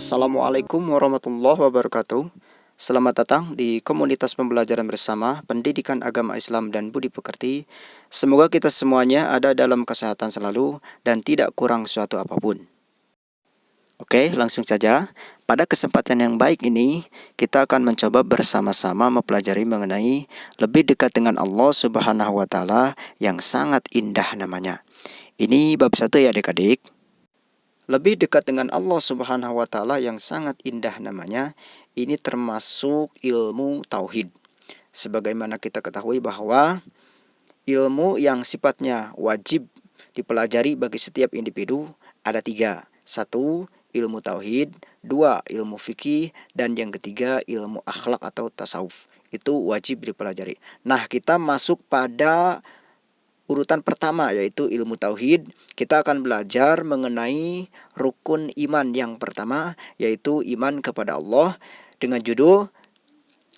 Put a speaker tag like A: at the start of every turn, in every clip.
A: Assalamualaikum warahmatullahi wabarakatuh. Selamat datang di komunitas pembelajaran bersama pendidikan agama Islam dan budi pekerti. Semoga kita semuanya ada dalam kesehatan selalu dan tidak kurang suatu apapun. Oke, langsung saja. Pada kesempatan yang baik ini, kita akan mencoba bersama-sama mempelajari mengenai lebih dekat dengan Allah Subhanahu wa Ta'ala yang sangat indah namanya. Ini bab 1 ya adik-adik. Lebih dekat dengan Allah Subhanahu wa Ta'ala yang sangat indah namanya, ini termasuk ilmu tauhid. Sebagaimana kita ketahui bahwa ilmu yang sifatnya wajib dipelajari bagi setiap individu ada 3. 1. Ilmu tauhid, 2. Ilmu fikih, dan yang ketiga ilmu akhlak atau tasawuf. Itu wajib dipelajari. Nah, kita masuk pada urutan pertama, yaitu ilmu tauhid. Kita akan belajar mengenai rukun iman yang pertama, yaitu iman kepada Allah, dengan judul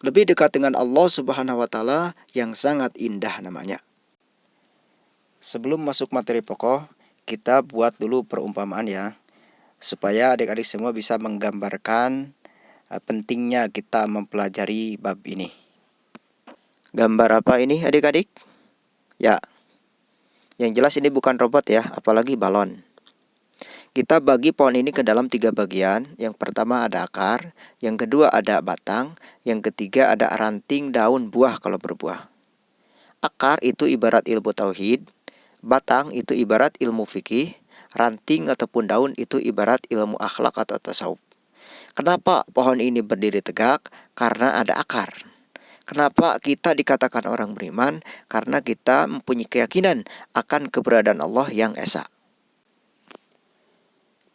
A: lebih dekat dengan Allah Subhanahu wa Ta'ala yang sangat indah namanya. Sebelum masuk materi pokok, kita buat dulu perumpamaan ya, supaya adik-adik semua bisa menggambarkan pentingnya kita mempelajari bab ini. Gambar apa ini adik-adik? Ya, yang jelas ini bukan robot ya, apalagi balon. Kita bagi pohon ini ke dalam 3 bagian. Yang pertama ada akar, yang kedua ada batang, yang ketiga ada ranting, daun, buah kalau berbuah. Akar itu ibarat ilmu tauhid, batang itu ibarat ilmu fikih, ranting ataupun daun itu ibarat ilmu akhlak atau tasawuf. Kenapa pohon ini berdiri tegak? Karena ada akar. Kenapa kita dikatakan orang beriman? Karena kita mempunyai keyakinan akan keberadaan Allah yang esa.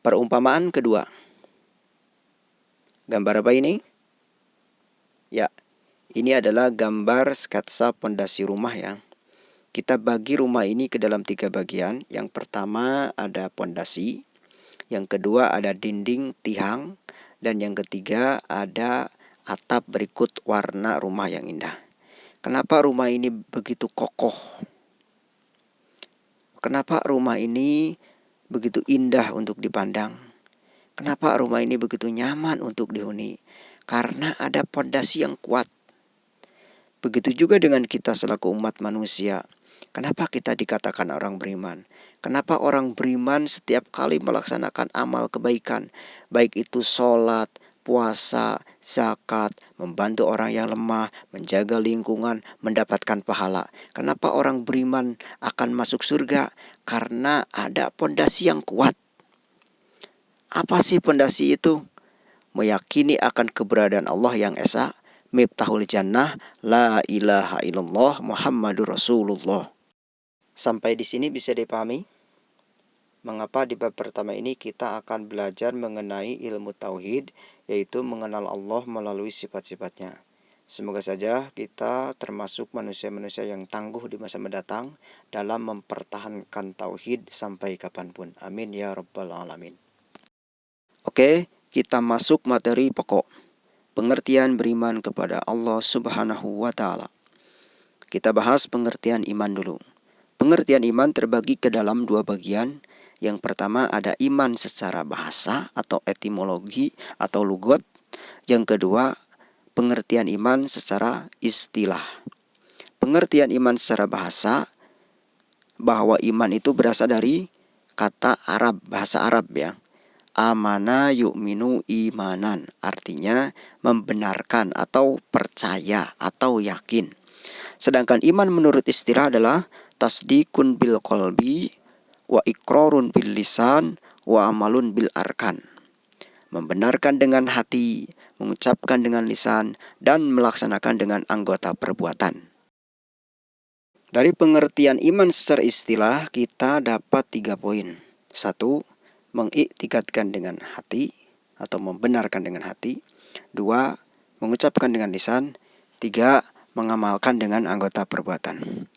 A: Perumpamaan kedua. Gambar apa ini? Ya, ini adalah gambar sketsa pondasi rumah ya. Kita bagi rumah ini ke dalam 3 bagian. Yang pertama ada pondasi, yang kedua ada dinding tiang, dan yang ketiga ada atap berikut warna rumah yang indah. Kenapa rumah ini begitu kokoh? Kenapa rumah ini begitu indah untuk dipandang? Kenapa rumah ini begitu nyaman untuk dihuni? Karena ada pondasi yang kuat. Begitu juga dengan kita selaku umat manusia. Kenapa kita dikatakan orang beriman? Kenapa orang beriman setiap kali melaksanakan amal kebaikan, baik itu sholat, puasa, zakat, membantu orang yang lemah, menjaga lingkungan, mendapatkan pahala. Kenapa orang beriman akan masuk surga? Karena ada pondasi yang kuat. Apa sih pondasi itu? Meyakini akan keberadaan Allah yang esa, Miftahul Jannah, la ilaha illallah, Muhammadur Rasulullah. Sampai di sini bisa dipahami? Mengapa di bab pertama ini kita akan belajar mengenai ilmu tauhid, yaitu mengenal Allah melalui sifat-sifatnya. Semoga saja kita termasuk manusia-manusia yang tangguh di masa mendatang dalam mempertahankan tauhid sampai kapanpun. Amin ya rabbal alamin. Oke, kita masuk materi pokok. Pengertian beriman kepada Allah Subhanahu wa Ta'ala. Kita bahas pengertian iman dulu. Pengertian iman terbagi ke dalam 2 bagian. Yang pertama ada iman secara bahasa atau etimologi atau lugat. Yang kedua, pengertian iman secara istilah. Pengertian iman secara bahasa, bahwa iman itu berasal dari kata Arab, bahasa Arab ya. Amana yu'minu imanan, artinya membenarkan atau percaya atau yakin. Sedangkan iman menurut istilah adalah tasdikun bil qalbi wa iqrarun bil lisan wa amalun bil arkan. Membenarkan dengan hati, mengucapkan dengan lisan, dan melaksanakan dengan anggota perbuatan. Dari pengertian iman secara istilah kita dapat 3 poin. 1. Mengiktikadkan dengan hati atau membenarkan dengan hati. 2. Mengucapkan dengan lisan. 3. Mengamalkan dengan anggota perbuatan.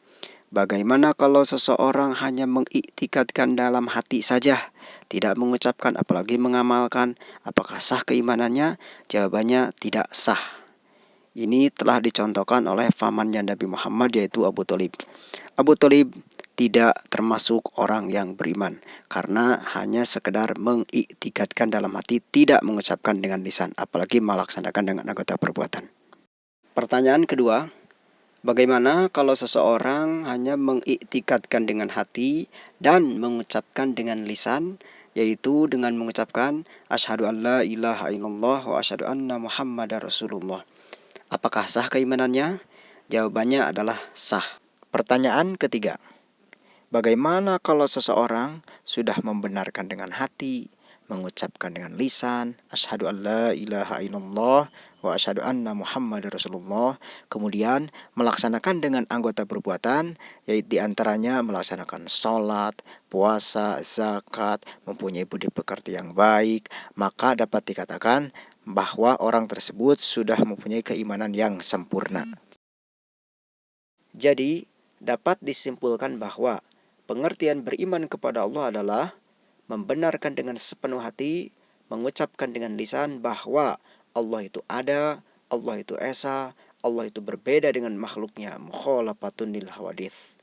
A: Bagaimana kalau seseorang hanya mengiktikadkan dalam hati saja, tidak mengucapkan apalagi mengamalkan? Apakah sah keimanannya? Jawabannya tidak sah. Ini telah dicontohkan oleh pamannya Nabi Muhammad, yaitu Abu Thalib. Abu Thalib tidak termasuk orang yang beriman karena hanya sekedar mengiktikadkan dalam hati, tidak mengucapkan dengan lisan, apalagi melaksanakan dengan anggota perbuatan. Pertanyaan kedua, bagaimana kalau seseorang hanya mengiktikadkan dengan hati dan mengucapkan dengan lisan, yaitu dengan mengucapkan asyhadu an la ilaha illallah wa asyhadu anna muhammadar rasulullah. Apakah sah keimanannya? Jawabannya adalah sah. Pertanyaan ketiga, bagaimana kalau seseorang sudah membenarkan dengan hati, mengucapkan dengan lisan, asyhadu an la ilaha illallah wa asyhadu anna muhammadar rasulullah, kemudian melaksanakan dengan anggota perbuatan, yaitu diantaranya melaksanakan sholat, puasa, zakat, mempunyai budi pekerti yang baik, maka dapat dikatakan bahwa orang tersebut sudah mempunyai keimanan yang sempurna. Jadi, dapat disimpulkan bahwa pengertian beriman kepada Allah adalah membenarkan dengan sepenuh hati, mengucapkan dengan lisan bahwa Allah itu ada, Allah itu esa, Allah itu berbeda dengan makhluknya, mukhalafatun lil hawadits.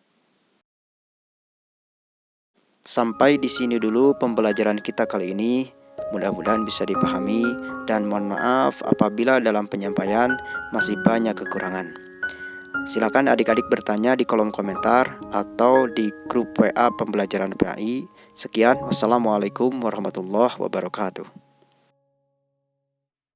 A: Sampai di sini dulu pembelajaran kita kali ini. Mudah-mudahan bisa dipahami, dan mohon maaf apabila dalam penyampaian masih banyak kekurangan. Silakan adik-adik bertanya di kolom komentar atau di grup WA pembelajaran PAI. Sekian, wassalamualaikum warahmatullahi wabarakatuh.